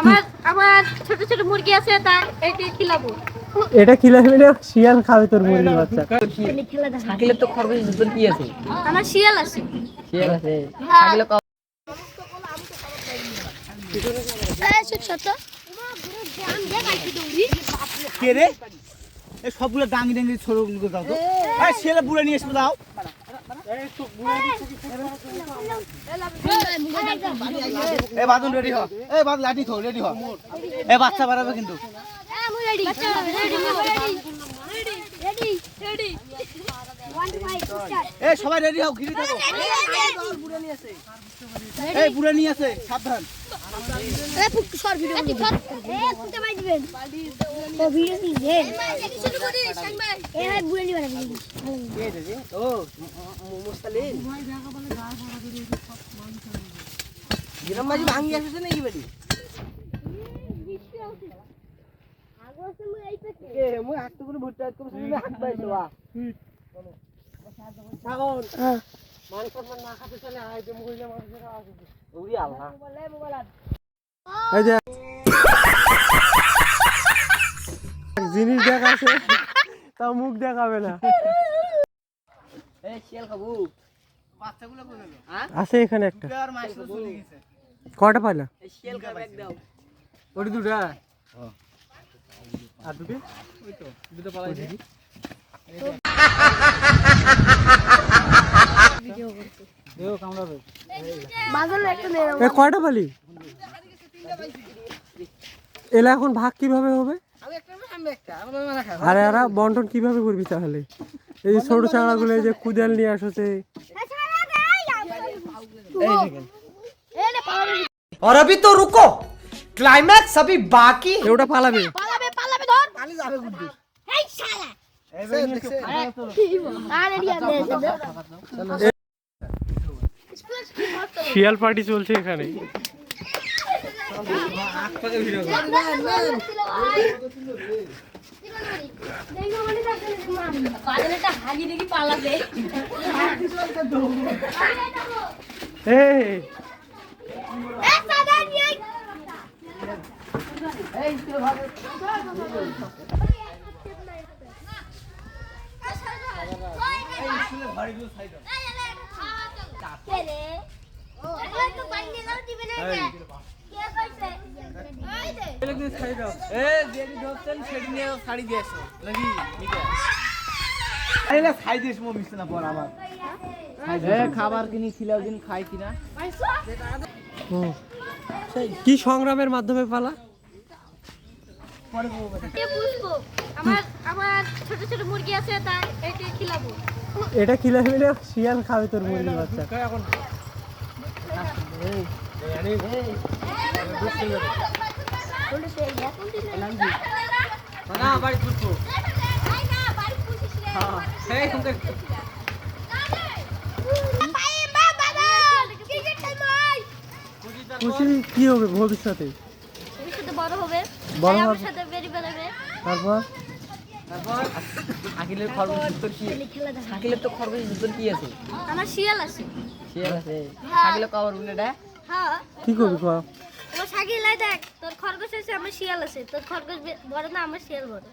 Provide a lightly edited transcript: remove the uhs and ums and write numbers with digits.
আমার আমার ছোট ছোট মুরগি আছে তাই এটা খিলাবো। এটা খিলাবি না, শিয়াল খাবে তোর মুরগির বাচ্চা। ছাগলের তো খরগোশ তোর কি আছে? আমার শিয়াল আছে। শিয়াল আছে। হ্যাঁ। ছাগলের কে রে এই সবগুলো ডাঙ্গি ডাঙ্গি ছোটগুলো দাও তো। এই ছেলে বুড়ে নিয়ে এসে দাও। এই বাদন রেডি হ। এই বাদ লাঠি থো রেডি হ। এই বাচ্চা বাড়াবে কিন্তু। এই সবাই রেডি হও, ঘিরে থাকো। এই বুড়ে নিয়ে আসে, সাবধান। ও মুস্তালিম গ্রাম বাজি ভাঙি আসছে নাকি বাড়ি? মুই হাত করে ভুট্টা হাত করে হাত পাইছো বা ছাগল মানুষ না খাতে চলে আয় যে মহিলা মানুষেরা আসে ওরে আল্লাহ। এই যে জিনিস দেখাছে তাও মুখ দেখাবে না। এই শিয়াল খাবো। বাচ্চাগুলো কই গেল? হ্যাঁ আছে এখানে একটা। আর মাইস চলে গেছে। কয়টা পাইলা? এই শিয়াল খাবে এক দাও। ওটি দুটা। আর দুটো? ওই তো দুটো পালাই দেখি। দেও কামড়াবে। এ কয়টা পালি? এলা এখন ভাগ কিভাবে হবে? আমি একটা আমি একটা আমার মাথা খারাপ। আরে আরে বন্টন কিভাবে করবি তাহলে? এই যে ছোট চাংড়াগুলো এই যে কুদাল নিয়ে আসছে। और अभी तो रुको, क्लाइमैक्स अभी बाकी। ওটা পালাবে। পানি যাবে গুড্ডু। এই শালা এই যে দেখছে। আরে দিয়া দে দে শিয়াল পার্টি চলছে এখানে। পালাটা হাগি দেখি পালাবে। এই এ সাদা নিয়ে এই যেটি ধরছেন সেটি নিয়ে শাড়ি দিয়ে আসো নাকি নিতে? আরে খাই দিস মো মিশে না পর আবার। খাবার কিনি খিলাও দিন খাই কিনা। কি সংগ্রামের মাধ্যমে পালা? আমার আমার ছোট ছোট মুরগি আছে তাই এটা খিলাবো। এটা খিলাবি না, শিয়াল খাবে তোর মুরগির বাচ্চা। না বাড়ি ফুটবো। এই তুমি খুশি কি হবে ভবিষ্যতে? ভবিষ্যতে বড় হবে, বড় আমার হবে। সাথে বেরি বেলাবে। তারপর তারপর ছাগলের খরগোশ তোর কি? ছাগলের তো খরগোশ তোর কি আছে? আমার শিয়াল আছে। শিয়াল আছে। ছাগলের কবর বুনেটা হ্যাঁ কি করবি কয়া? আমার ছাগল লাই দেখ তোর খরগোশ আছে আমার শিয়াল আছে তোর খরগোশ বড় না আমার শিয়াল বড়।